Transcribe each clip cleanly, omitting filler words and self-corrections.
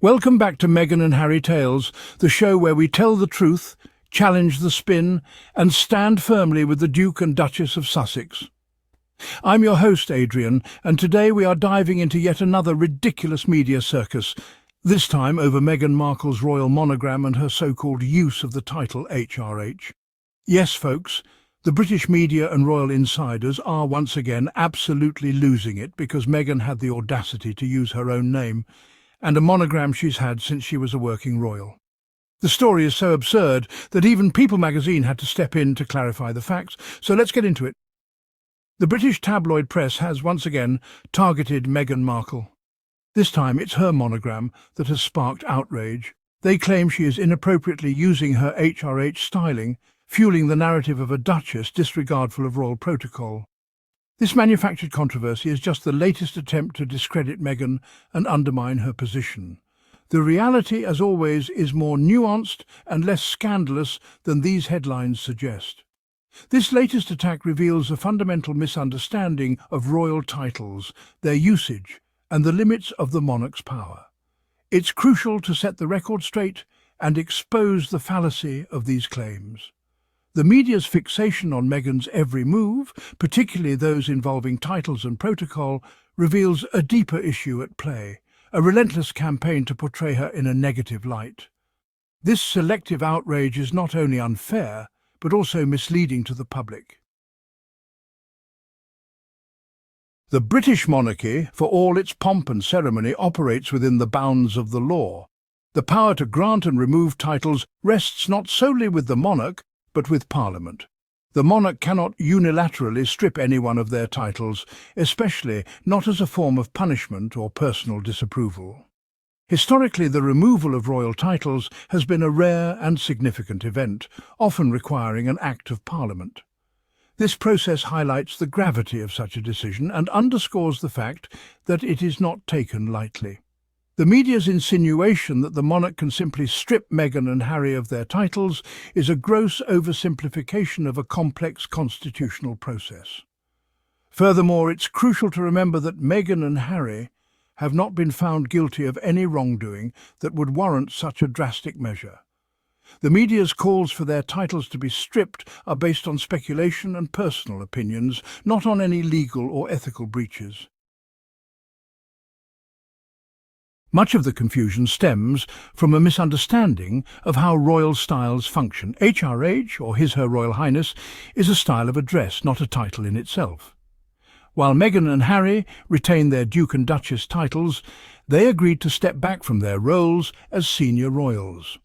Welcome back to Meghan and Harry Tales, the show where we tell the truth, challenge the spin, and stand firmly with the Duke and Duchess of Sussex. I'm your host, Adrian, and today we are diving into yet another ridiculous media circus, this time over Meghan Markle's royal monogram and her so-called use of the title HRH. Yes, folks, the British media and royal insiders are once again absolutely losing it because Meghan had the audacity to use her own name, and a monogram she's had since she was a working royal. The story is so absurd that even People magazine had to step in to clarify the facts, so let's get into it. The British tabloid press has once again targeted Meghan Markle. This time it's her monogram that has sparked outrage. They claim she is inappropriately using her HRH styling, fueling the narrative of a duchess disregardful of royal protocol. This manufactured controversy is just the latest attempt to discredit Meghan and undermine her position. The reality, as always, is more nuanced and less scandalous than these headlines suggest. This latest attack reveals a fundamental misunderstanding of royal titles, their usage, and the limits of the monarch's power. It's crucial to set the record straight and expose the fallacy of these claims. The media's fixation on Meghan's every move, particularly those involving titles and protocol, reveals a deeper issue at play, a relentless campaign to portray her in a negative light. This selective outrage is not only unfair, but also misleading to the public. The British monarchy, for all its pomp and ceremony, operates within the bounds of the law. The power to grant and remove titles rests not solely with the monarch, but with Parliament. The monarch cannot unilaterally strip anyone of their titles, especially not as a form of punishment or personal disapproval. Historically, the removal of royal titles has been a rare and significant event, often requiring an Act of Parliament. This process highlights the gravity of such a decision and underscores the fact that it is not taken lightly. The media's insinuation that the monarch can simply strip Meghan and Harry of their titles is a gross oversimplification of a complex constitutional process. Furthermore, it's crucial to remember that Meghan and Harry have not been found guilty of any wrongdoing that would warrant such a drastic measure. The media's calls for their titles to be stripped are based on speculation and personal opinions, not on any legal or ethical breaches. Much of the confusion stems from a misunderstanding of how royal styles function. HRH, or His Her Royal Highness, is a style of address, not a title in itself. While Meghan and Harry retain their Duke and Duchess titles, they agreed to step back from their roles as senior royals.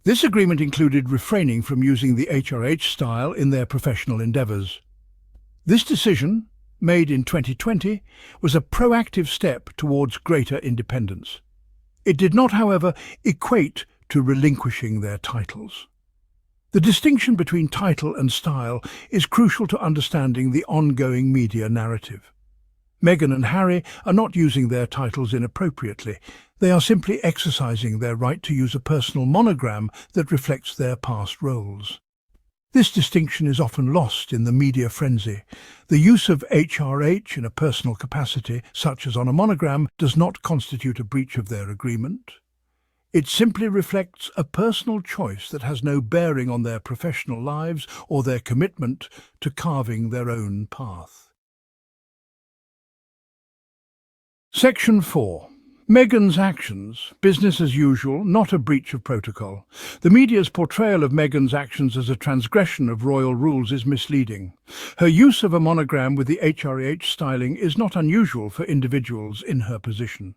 This agreement included refraining from using the HRH style in their professional endeavours. This decision, made in 2020, was a proactive step towards greater independence. It did not, however, equate to relinquishing their titles. The distinction between title and style is crucial to understanding the ongoing media narrative. Meghan and Harry are not using their titles inappropriately. They are simply exercising their right to use a personal monogram that reflects their past roles. This distinction is often lost in the media frenzy. The use of HRH in a personal capacity, such as on a monogram, does not constitute a breach of their agreement. It simply reflects a personal choice that has no bearing on their professional lives or their commitment to carving their own path. Section 4. Meghan's actions, business as usual, not a breach of protocol. The media's portrayal of Meghan's actions as a transgression of royal rules is misleading. Her use of a monogram with the HRH styling is not unusual for individuals in her position.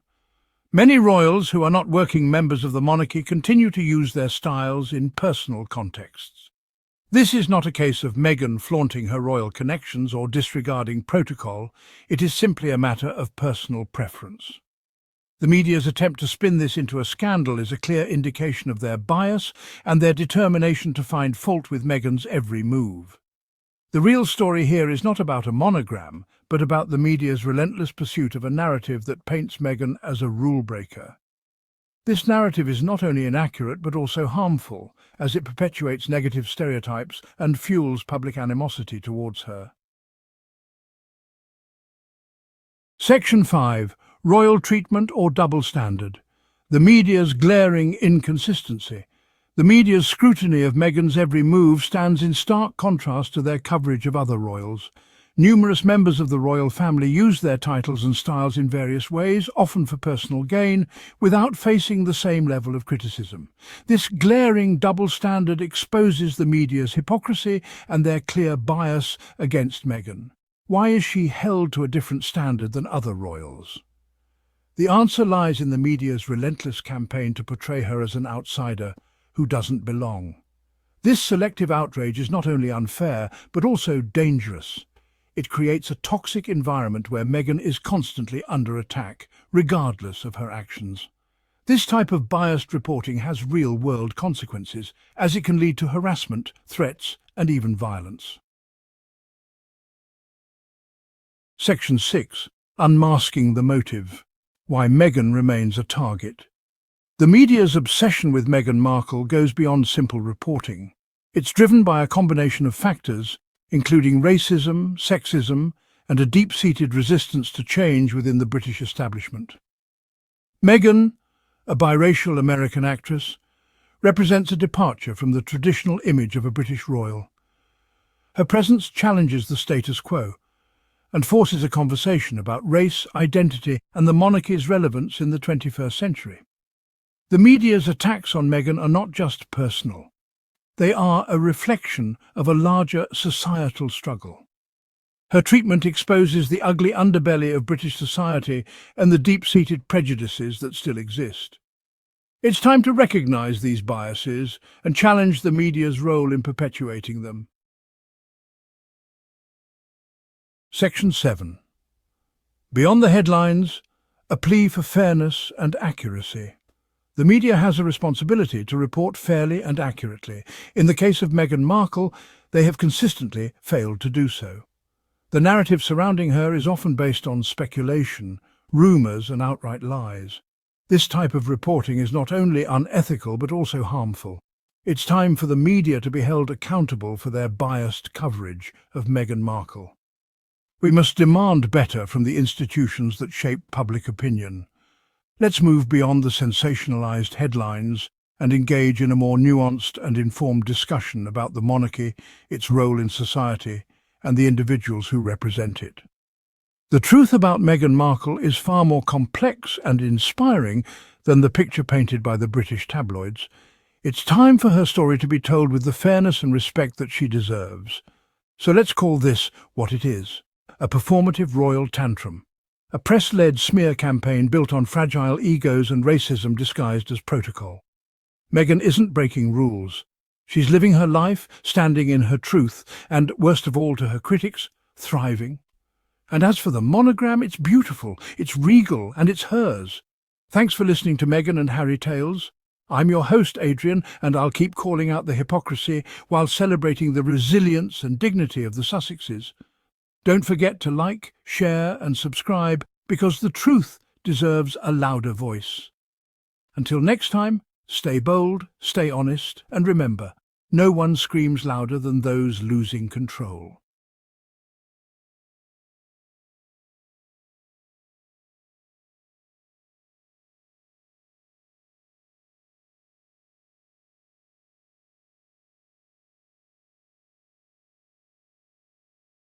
Many royals who are not working members of the monarchy continue to use their styles in personal contexts. This is not a case of Meghan flaunting her royal connections or disregarding protocol. It is simply a matter of personal preference. The media's attempt to spin this into a scandal is a clear indication of their bias and their determination to find fault with Meghan's every move. The real story here is not about a monogram, but about the media's relentless pursuit of a narrative that paints Meghan as a rule-breaker. This narrative is not only inaccurate but also harmful, as it perpetuates negative stereotypes and fuels public animosity towards her. Section 5. Royal treatment or double standard. The media's glaring inconsistency. The media's scrutiny of Meghan's every move stands in stark contrast to their coverage of other royals. Numerous members of the royal family use their titles and styles in various ways, often for personal gain, without facing the same level of criticism. This glaring double standard exposes the media's hypocrisy and their clear bias against Meghan. Why is she held to a different standard than other royals? The answer lies in the media's relentless campaign to portray her as an outsider who doesn't belong. This selective outrage is not only unfair, but also dangerous. It creates a toxic environment where Meghan is constantly under attack, regardless of her actions. This type of biased reporting has real-world consequences, as it can lead to harassment, threats, and even violence. Section 6. Unmasking the motive. Why Meghan remains a target. The media's obsession with Meghan Markle goes beyond simple reporting. It's driven by a combination of factors, including racism, sexism, and a deep-seated resistance to change within the British establishment. Meghan, a biracial American actress, represents a departure from the traditional image of a British royal. Her presence challenges the status quo and forces a conversation about race, identity, and the monarchy's relevance in the 21st century. The media's attacks on Meghan are not just personal. They are a reflection of a larger societal struggle. Her treatment exposes the ugly underbelly of British society and the deep-seated prejudices that still exist. It's time to recognise these biases and challenge the media's role in perpetuating them. Section 7. Beyond the headlines, a plea for fairness and accuracy. The media has a responsibility to report fairly and accurately. In the case of Meghan Markle, they have consistently failed to do so. The narrative surrounding her is often based on speculation, rumours, and outright lies. This type of reporting is not only unethical but also harmful. It's time for the media to be held accountable for their biased coverage of Meghan Markle. We must demand better from the institutions that shape public opinion. Let's move beyond the sensationalized headlines and engage in a more nuanced and informed discussion about the monarchy, its role in society, and the individuals who represent it. The truth about Meghan Markle is far more complex and inspiring than the picture painted by the British tabloids. It's time for her story to be told with the fairness and respect that she deserves. So let's call this what it is: a performative royal tantrum. A press-led smear campaign built on fragile egos and racism disguised as protocol. Meghan isn't breaking rules. She's living her life, standing in her truth, and, worst of all to her critics, thriving. And as for the monogram, it's beautiful, it's regal, and it's hers. Thanks for listening to Meghan and Harry Tales. I'm your host, Adrian, and I'll keep calling out the hypocrisy while celebrating the resilience and dignity of the Sussexes. Don't forget to like, share, and subscribe, because the truth deserves a louder voice. Until next time, stay bold, stay honest, and remember, no one screams louder than those losing control.